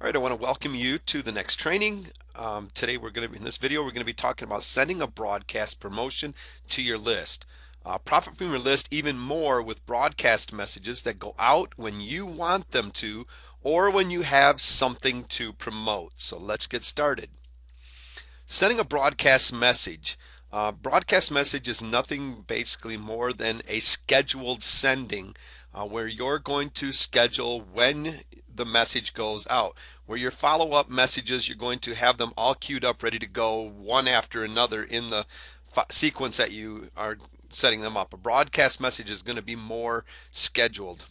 All right, I want to welcome you to the next training. Today in this video, we're going to be talking about sending a broadcast promotion to your list. Profit from your list even more with broadcast messages that go out when you want them to or when you have something to promote. So let's get started. Sending a broadcast message. Broadcast message is nothing basically more than a scheduled sending where you're going to schedule when the message goes out. Where your follow-up messages, you're going to have them all queued up, ready to go one after another in the sequence that you are setting them up. A broadcast message is going to be more scheduled.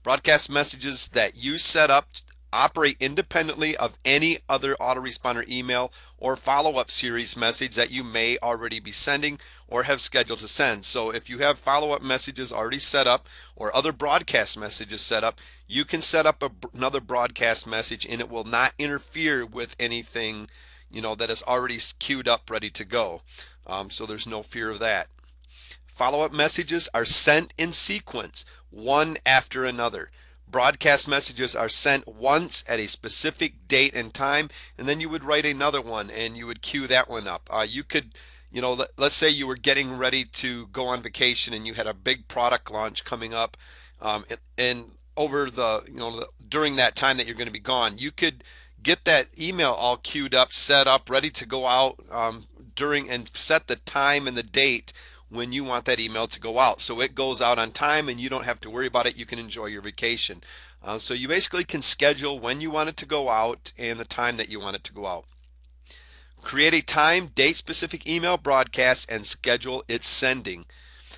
Broadcast messages that you set up operate independently of any other autoresponder email or follow-up series message that you may already be sending or have scheduled to send. So if you have follow-up messages already set up or other broadcast messages set up, you can set up another broadcast message and it will not interfere with anything that is already queued up ready to go. So there's no fear of that. Follow-up messages are sent in sequence, one after another. Broadcast messages are sent once at a specific date and time, and then you would write another one and you would queue that one up. You could, let's say you were getting ready to go on vacation and you had a big product launch coming up, and over during that time that you're going to be gone, you could get that email all queued up, set up, ready to go out during, and set the time and the date when you want that email to go out. So it goes out on time and you don't have to worry about it. You can enjoy your vacation. So you basically can schedule when you want it to go out and the time that you want it to go out. Create a time, date specific email broadcast and schedule its sending.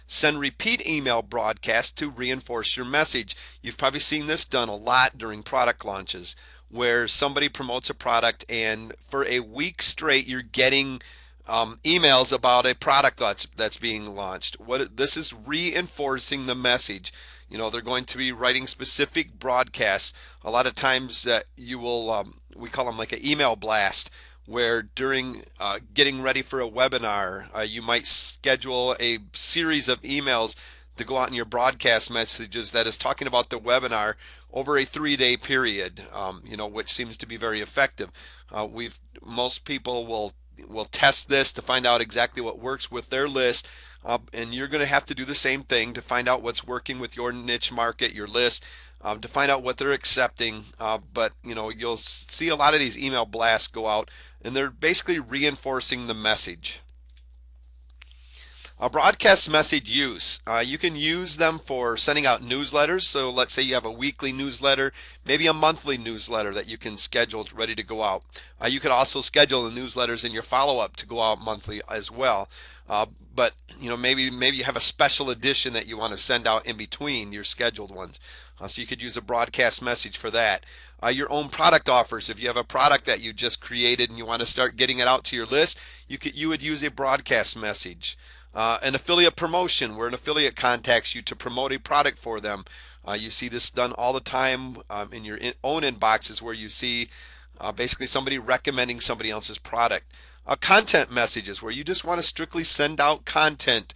Send repeat email broadcasts to reinforce your message. You've probably seen this done a lot during product launches where somebody promotes a product and for a week straight you're getting emails about a product that's being launched. This is reinforcing the message. They're going to be writing specific broadcasts. A lot of times you will, we call them like an email blast, where during getting ready for a webinar, you might schedule a series of emails to go out in your broadcast messages that is talking about the webinar over a 3-day period, which seems to be very effective. Most people will test this to find out exactly what works with their list, and you're going to have to do the same thing to find out what's working with your niche market, your list, to find out what they're accepting. But you'll see a lot of these email blasts go out and they're basically reinforcing the message. A broadcast message use. You can use them for sending out newsletters. So let's say you have a weekly newsletter, maybe a monthly newsletter that you can schedule ready to go out. You could also schedule the newsletters in your follow-up to go out monthly as well. But maybe you have a special edition that you want to send out in between your scheduled ones. So you could use a broadcast message for that. Your own product offers. If you have a product that you just created and you want to start getting it out to your list, you would use a broadcast message. An affiliate promotion, where an affiliate contacts you to promote a product for them. You see this done all the time in your own inboxes, where you see basically somebody recommending somebody else's product. Content messages, where you just want to strictly send out content,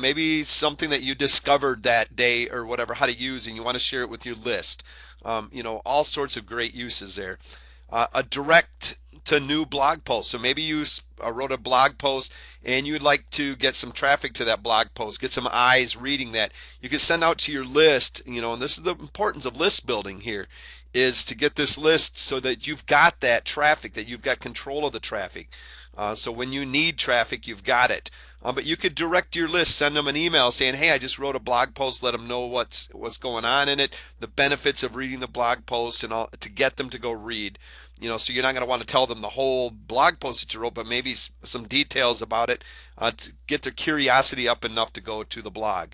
maybe something that you discovered that day or whatever, how to use, and you want to share it with your list. All sorts of great uses there. A direct to new blog post. So maybe you wrote a blog post and you'd like to get some traffic to that blog post, get some eyes reading that. You can send out to your list, and this is the importance of list building here, is to get this list so that you've got that traffic, that you've got control of the traffic. So when you need traffic, you've got it. But you could direct your list, send them an email saying, hey, I just wrote a blog post, let them know what's going on in it, the benefits of reading the blog post, and all, to get them to go read. So you're not going to want to tell them the whole blog post that you wrote, but maybe some details about it to get their curiosity up enough to go to the blog.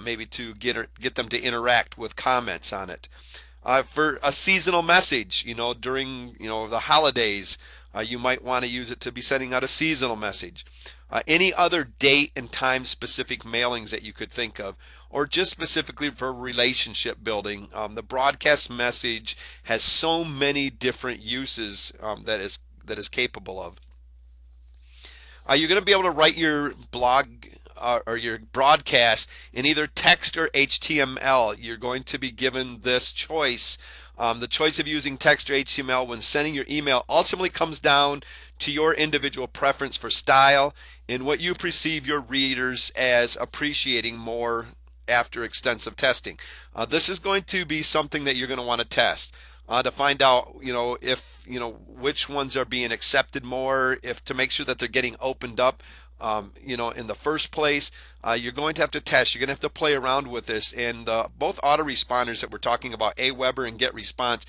Maybe to get them to interact with comments on it. For a seasonal message, during the holidays, you might want to use it to be sending out a seasonal message. Any other date and time specific mailings that you could think of, or just specifically for relationship building. The broadcast message has so many different uses that is capable of. You're going to be able to write your blog or your broadcast in either text or HTML. You're going to be given this choice The choice of using text or HTML when sending your email ultimately comes down to your individual preference for style and what you perceive your readers as appreciating more after extensive testing. This is going to be something that you're going to want to test to find out, if which ones are being accepted more, if to make sure that they're getting opened up, in the first place. You're going to have to test. You're going to have to play around with this. And both autoresponders that we're talking about, Aweber and GetResponse,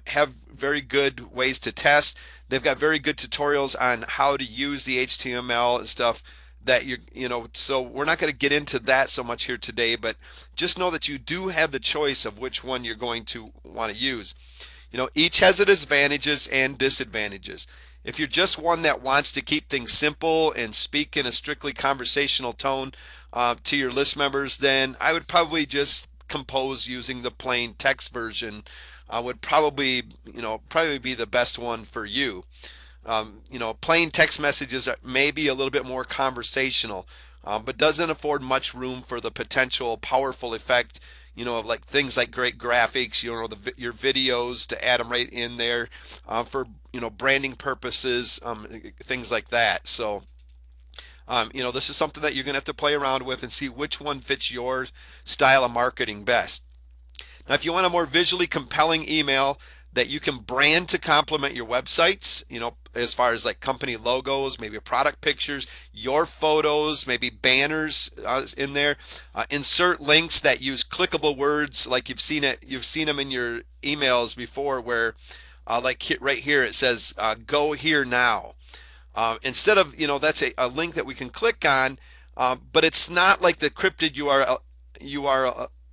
have very good ways to test. They've got very good tutorials on how to use the HTML and stuff that so we're not going to get into that so much here today, but just know that you do have the choice of which one you're going to want to use. Each has its advantages and disadvantages. If you're just one that wants to keep things simple and speak in a strictly conversational tone to your list members, then I would probably just compose using the plain text version. Would probably be the best one for you. Plain text messages may be a little bit more conversational, but doesn't afford much room for the potential powerful effect, of like things like great graphics, your videos to add them right in there for, branding purposes, things like that. So, this is something that you're going to have to play around with and see which one fits your style of marketing best. Now, if you want a more visually compelling email that you can brand to complement your websites, as far as like company logos, maybe product pictures, your photos, maybe banners in there. Insert links that use clickable words, like you've seen them in your emails before, where right here it says "Go here now." Instead of, that's a link that we can click on, but it's not like the cryptid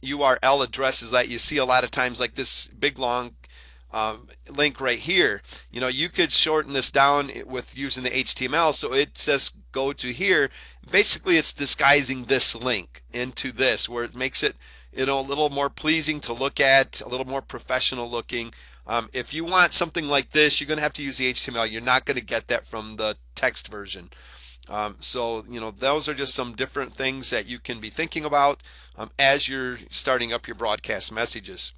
URL addresses that you see a lot of times, like this big long link right here. You could shorten this down with using the HTML, so it says go to here. Basically, it's disguising this link into this, where it makes it a little more pleasing to look at, a little more professional looking. If you want something like this, you're going to have to use the HTML. You're not going to get that from the text version. So those are just some different things that you can be thinking about as you're starting up your broadcast messages.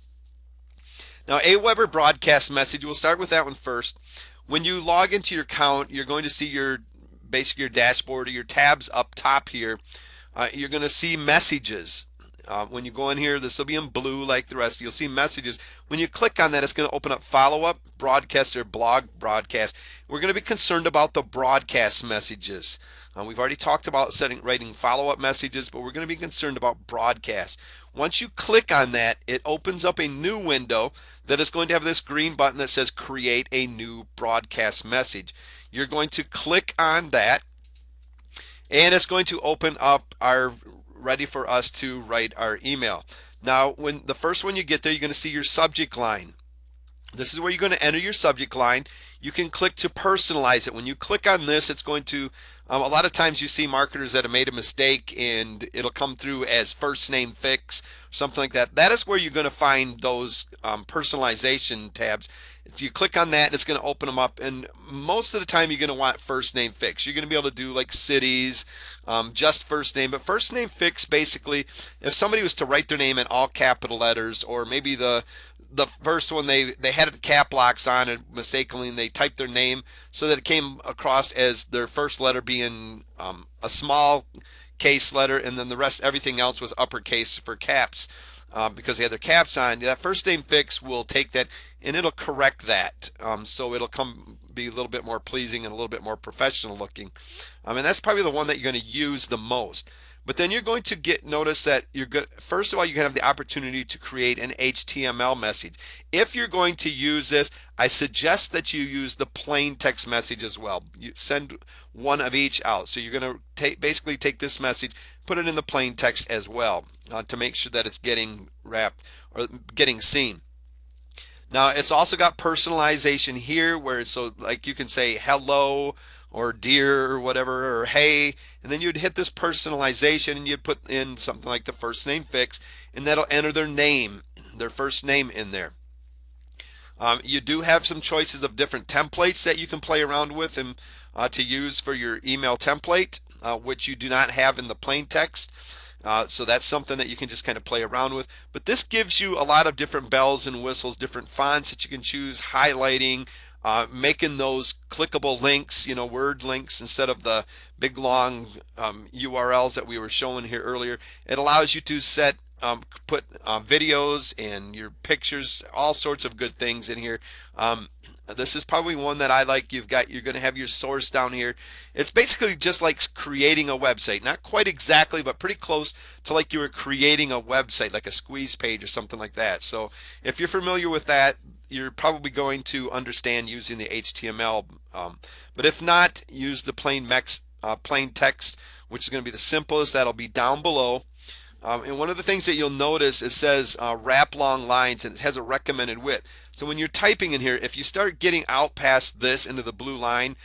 Now, Aweber broadcast message, we'll start with that one first. When you log into your account, you're going to see basically your dashboard or your tabs up top here. You're going to see messages. When you go in here, this will be in blue like the rest. You'll see messages. When you click on that, it's going to open up follow-up, broadcast, or blog broadcast. We're going to be concerned about the broadcast messages. We've already talked about writing follow-up messages, but we're going to be concerned about broadcast. Once you click on that, it opens up a new window that is going to have this green button that says create a new broadcast message. You're going to click on that, and it's going to open up ready for us to write our email. Now, when the first one you get there, you're going to see your subject line. This is where you're going to enter your subject line. You can click to personalize it. When you click on this, it's going to, a lot of times you see marketers that have made a mistake and it'll come through as first name fix, something like that. That is where you're going to find those personalization tabs. If you click on that, it's going to open them up, and most of the time you're going to want first name fix. You're going to be able to do like cities, just first name, but first name fix, basically, if somebody was to write their name in all capital letters, or maybe the first one they had cap locks on and mistakenly, and they typed their name so that it came across as their first letter being a small case letter, and then the rest, everything else was uppercase for caps, because they had their caps on. That first name fix will take that and it'll correct that, so it'll be a little bit more pleasing and a little bit more professional looking. And that's probably the one that you're going to use the most. But then you're going to notice that first of all, you're going to have the opportunity to create an HTML message. If you're going to use this, I suggest that you use the plain text message as well. You send one of each out. So you're going to basically take this message, put it in the plain text as well, to make sure that it's getting wrapped or getting seen. Now, it's also got personalization here, where so like you can say hello or dear or whatever, or hey, and then you'd hit this personalization and you'd put in something like the first name fix, and that'll enter their name, their first name in there. You do have some choices of different templates that you can play around with and to use for your email template, which you do not have in the plain text. So that's something that you can just kind of play around with. But this gives you a lot of different bells and whistles, different fonts that you can choose, highlighting, making those clickable links, word links instead of the big long URLs that we were showing here earlier. It allows you to put videos and your pictures, all sorts of good things in here. This is probably one that I like. You're going to have your source down here. It's basically just like creating a website. Not quite exactly, but pretty close to like you were creating a website, like a squeeze page or something like that. So if you're familiar with that, you're probably going to understand using the HTML. But if not, use the plain text, which is going to be the simplest. That'll be down below. And one of the things that you'll notice, it says wrap long lines, and it has a recommended width. So when you're typing in here, if you start getting out past this into the blue line,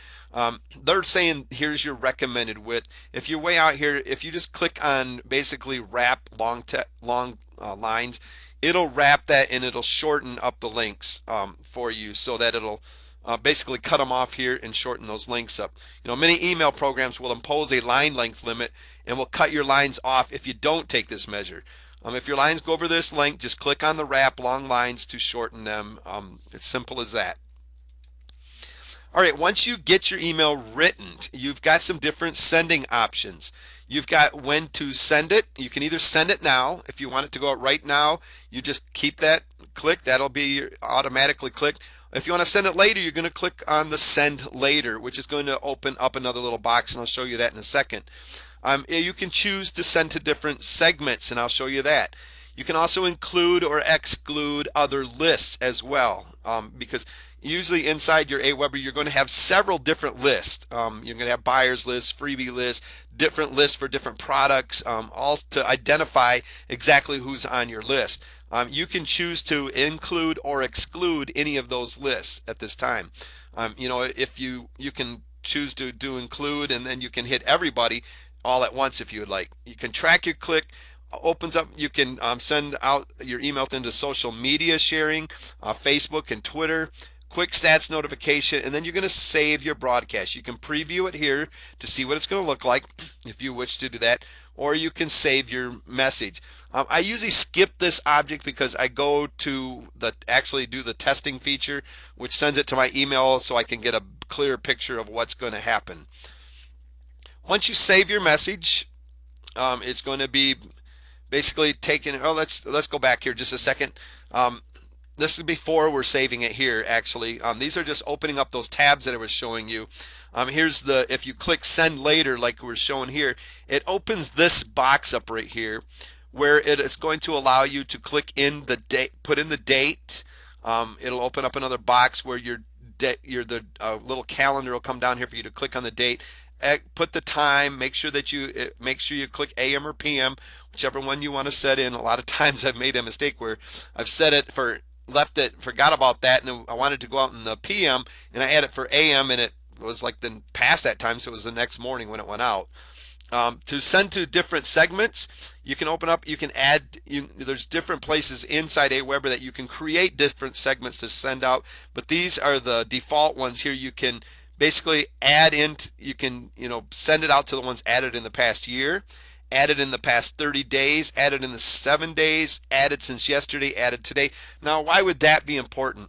they're saying here's your recommended width. If you're way out here, if you just click on basically wrap long lines, it'll wrap that and it'll shorten up the links for you so that it'll basically cut them off here and shorten those links up. Many email programs will impose a line length limit and will cut your lines off if you don't take this measure. If your lines go over this length, just click on the wrap long lines to shorten them. It's simple as that. All right, once you get your email written, you've got some different sending options. You've got when to send it. You can either send it now. If you want it to go out right now, you just keep that click. That'll be automatically clicked. If you want to send it later, you're going to click on the send later, which is going to open up another little box, and I'll show you that in a second. You can choose to send to different segments, and I'll show you that. You can also include or exclude other lists as well, because usually inside your Aweber you're going to have several different lists. You're going to have buyers lists, freebie lists, different lists for different products, all to identify exactly who's on your list. You can choose to include or exclude any of those lists at this time. If you can choose to do include, and then you can hit everybody all at once if you would like. You can track your click. Opens up, you can send out your email into social media sharing, Facebook and Twitter, quick stats notification, and then you're going to save your broadcast. You can preview it here to see what it's going to look like if you wish to do that, or you can save your message. I usually skip this object because I go to actually do the testing feature, which sends it to my email so I can get a clear picture of what's going to happen. Once you save your message, it's going to be basically taken. Oh, let's go back here just a second. This is before we're saving it here. Actually, these are just opening up those tabs that I was showing you. Here's if you click send later, like we're showing here, it opens this box up right here, where it is going to allow you to click in the date, put in the date. It'll open up another box where the little calendar will come down here for you to click on the date. Put the time, make sure you click AM or PM, whichever one you want to set in. A lot of times I've made a mistake where I've set it forgot about that, and I wanted to go out in the PM, and I had it for AM, and it was like then past that time, so it was the next morning when it went out. To send to different segments, you can open up, you can add, there's different places inside Aweber that you can create different segments to send out, but these are the default ones here. You can basically add in, you can send it out to the ones added in the past year, added in the past 30 days, added in the 7 days, added since yesterday, added today. Now, why would that be important?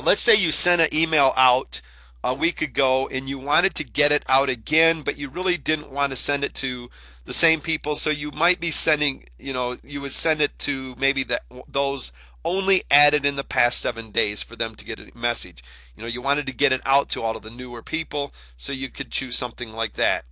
Let's say you sent an email out a week ago and you wanted to get it out again, but you really didn't want to send it to the same people, so you might be sending, you would send it to maybe those only added in the past 7 days for them to get a message. You wanted to get it out to all of the newer people, so you could choose something like that.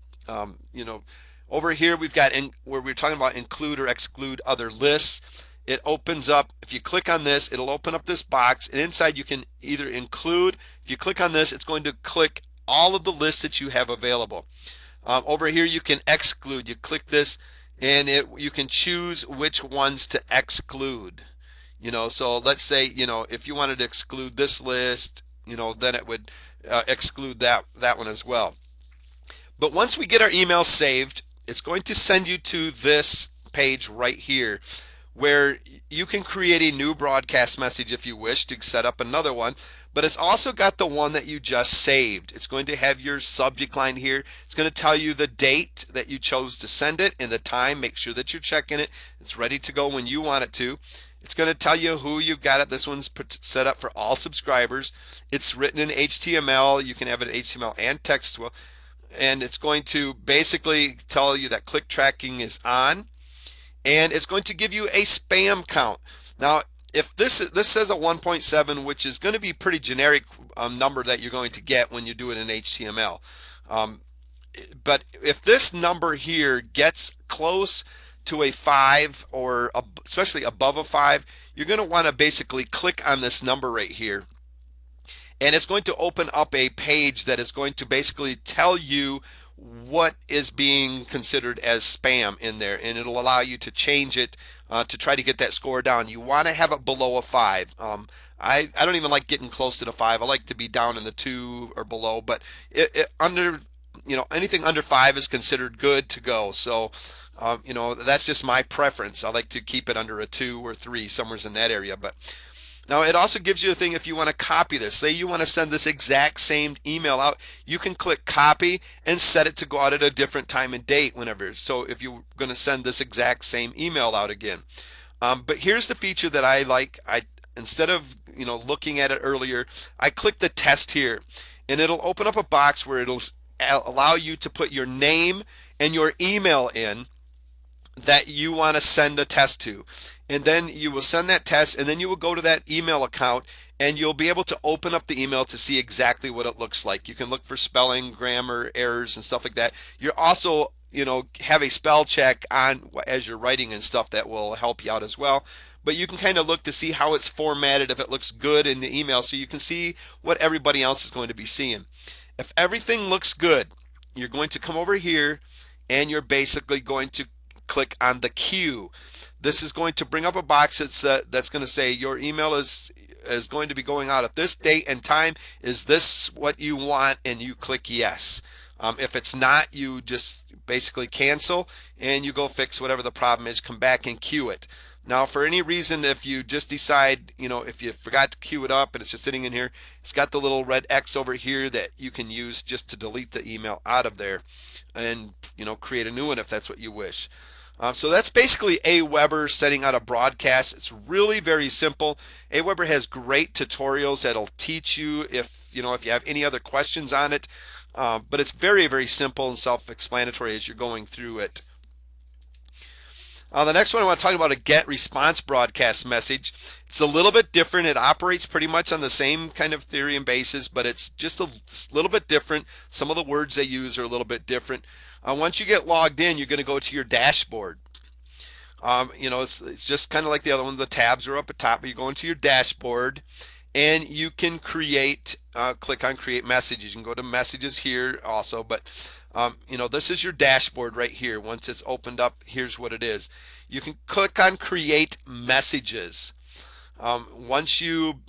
Over here we've got where we're talking about include or exclude other lists. It opens up, if you click on this, it'll open up this box, and inside you can either include, if you click on this, it's going to click all of the lists that you have available. Over here you can exclude. You click this and you can choose which ones to exclude. So let's say, if you wanted to exclude this list, then it would exclude that one as well. But once we get our email saved, it's going to send you to this page right here, where you can create a new broadcast message if you wish to set up another one, but it's also got the one that you just saved. It's going to have your subject line here. It's going to tell you the date that you chose to send it and the time. Make sure that you're checking it. It's ready to go when you want it to. It's going to tell you who you got it. This one's set up for all subscribers. It's written in HTML. You can have it in HTML and text. And it's going to basically tell you that click tracking is on, and it's going to give you a spam count. Now, if this says a 1.7, which is going to be pretty generic number that you're going to get when you do it in HTML. But if this number here gets close to a 5, or especially above a 5, you're going to want to basically click on this number right here, and it's going to open up a page that is going to basically tell you what is being considered as spam in there, and it'll allow you to change it to try to get that score down. You want to have it below a 5. I don't even like getting close to the 5. I like to be down in the 2 or below, but under, anything under 5 is considered good to go. So that's just my preference. I like to keep it under a 2 or 3, somewhere in that area. But now it also gives you a thing if you want to copy this. Say you want to send this exact same email out, you can click copy and set it to go out at a different time and date whenever. So if you're going to send this exact same email out again. But here's the feature that I like. Instead of looking at it earlier, I click the test here, and it'll open up a box where it'll allow you to put your name and your email in that you want to send a test to. And then you will send that test, and then you will go to that email account, and you'll be able to open up the email to see exactly what it looks like. You can look for spelling, grammar errors, and stuff like that. You're also, have a spell check on as you're writing and stuff that will help you out as well. But you can kind of look to see how it's formatted, if it looks good in the email, so you can see what everybody else is going to be seeing. If everything looks good, you're going to come over here, and you're basically going to click on the queue. This is going to bring up a box that's going to say your email is going to be going out at this date and time. Is this what you want? And you click yes. If it's not, you just basically cancel, and you go fix whatever the problem is. Come back and queue it. Now, for any reason, if you just decide, if you forgot to queue it up and it's just sitting in here, it's got the little red X over here that you can use just to delete the email out of there and, create a new one if that's what you wish. So that's basically Aweber setting out a broadcast. It's really very simple. Aweber has great tutorials that'll teach you if you have any other questions on it. But it's very, very simple and self-explanatory as you're going through it. The next one I want to talk about, a get response broadcast message. It's a little bit different. It operates pretty much on the same kind of theory and basis, but it's just a little bit different. Some of the words they use are a little bit different. Once you get logged in, you're going to go to your dashboard. It's just kind of like the other one. The tabs are up at top, but you go into your dashboard, and you can create, click on create messages. You can go to messages here also, but this is your dashboard right here. Once it's opened up, here's what it is. You can click on create messages. Once you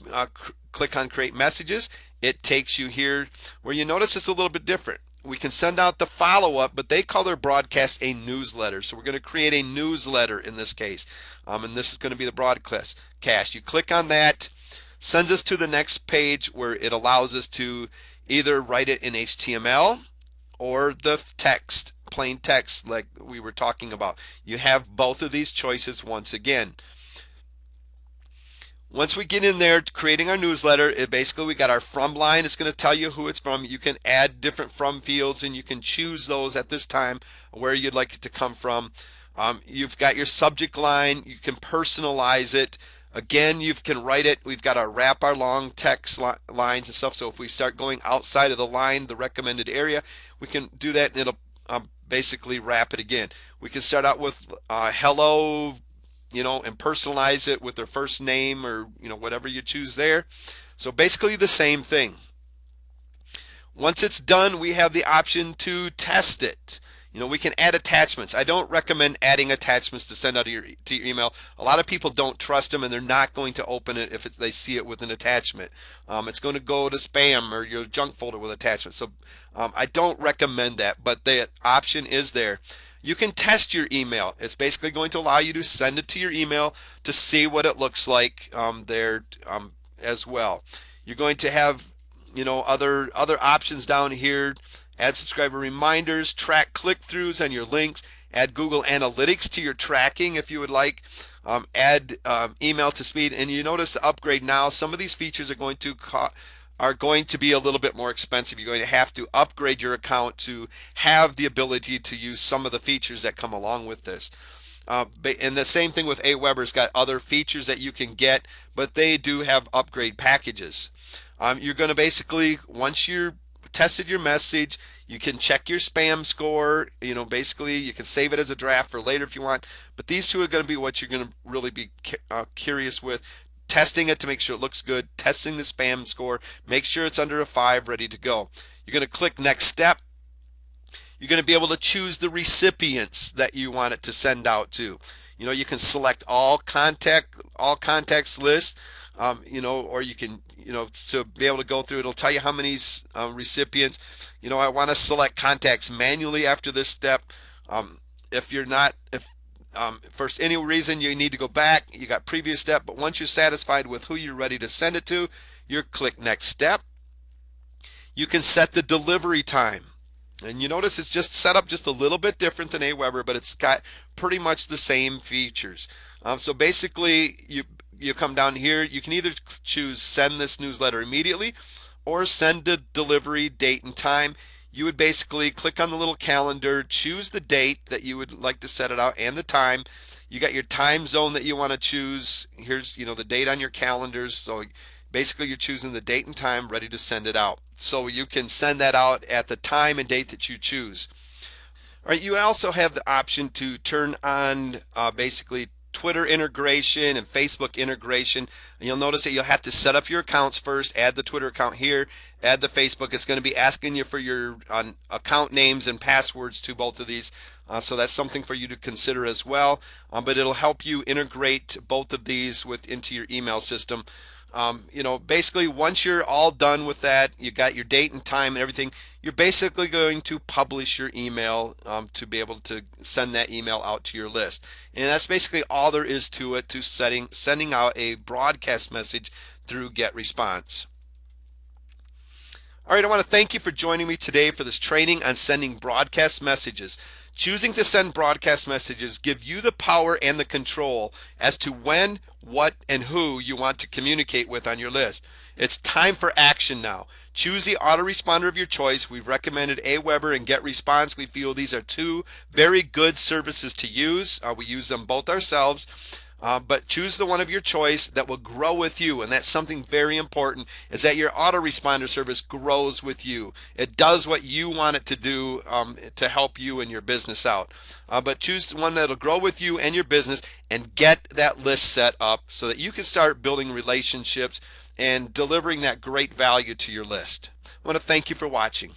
click on create messages, it takes you here where you notice it's a little bit different. We can send out the follow-up, but they call their broadcast a newsletter. So we're going to create a newsletter in this case. And this is going to be the broadcast. You click on that, sends us to the next page where it allows us to either write it in HTML or the text, plain text like we were talking about. You have both of these choices once again. Once we get in there creating our newsletter, we got our from line. It's going to tell you who it's from. You can add different from fields, and you can choose those at this time where you'd like it to come from. You've got your subject line. You can personalize it. Again, you can write it. We've got our long text lines and stuff. So if we start going outside of the line, the recommended area, we can do that, and it'll basically wrap it again. We can start out with hello, and personalize it with their first name or, whatever you choose there. So basically the same thing. Once it's done, we have the option to test it. We can add attachments. I don't recommend adding attachments to send out to your email. A lot of people don't trust them, and they're not going to open it if they see it with an attachment. It's going to go to spam or your junk folder with attachments. So I don't recommend that, but the option is there. You can test your email. It's basically going to allow you to send it to your email to see what it looks like there as well. You're going to have, other options down here. Add subscriber reminders, track click-throughs on your links, add Google Analytics to your tracking if you would like, add email to speed, and you notice the upgrade now. Some of these features are going to be a little bit more expensive. You're going to have to upgrade your account to have the ability to use some of the features that come along with this. And the same thing with Aweber's got other features that you can get, but they do have upgrade packages. You're going to basically, once you're tested your message, you can check your spam score. Basically, you can save it as a draft for later if you want. But these two are going to be what you're going to really be curious with. Testing it to make sure it looks good, testing the spam score, make sure it's under a 5, ready to go. You're going to click next step. You're going to be able to choose the recipients that you want it to send out to. You can select all contacts list, or you can, to be able to go through, it'll tell you how many recipients. I want to select contacts manually after this step. If you're not, if for any reason you need to go back, you got previous step, but once you're satisfied with who you're ready to send it to, you click next step. You can set the delivery time. And you notice it's just set up just a little bit different than Aweber, but it's got pretty much the same features. So basically, you come down here. You can either choose send this newsletter immediately or send a delivery date and time. You would basically click on the little calendar, choose the date that you would like to set it out and the time. You got your time zone that you want to choose. Here's the date on your calendars. So basically, you're choosing the date and time, ready to send it out. So you can send that out at the time and date that you choose. All right, you also have the option to turn on basically Twitter integration and Facebook integration. And you'll notice that you'll have to set up your accounts first, add the Twitter account here, add the Facebook. It's going to be asking you for your account names and passwords to both of these. So that's something for you to consider as well. But it'll help you integrate both of these into your email system. Basically, once you're all done with that, you got your date and time and everything, you're basically going to publish your email to be able to send that email out to your list. And that's basically all there is to it, to sending out a broadcast message through GetResponse. All right, I want to thank you for joining me today for this training on sending broadcast messages. Choosing to send broadcast messages give you the power and the control as to when, what, and who you want to communicate with on your list. It's time for action now. Choose the autoresponder of your choice. We've recommended Aweber and GetResponse. We feel these are two very good services to use. We use them both ourselves. But choose the one of your choice that will grow with you, and that's something very important, is that your autoresponder service grows with you. It does what you want it to do to help you and your business out. But choose the one that'll grow with you and your business, and get that list set up so that you can start building relationships and delivering that great value to your list. I want to thank you for watching.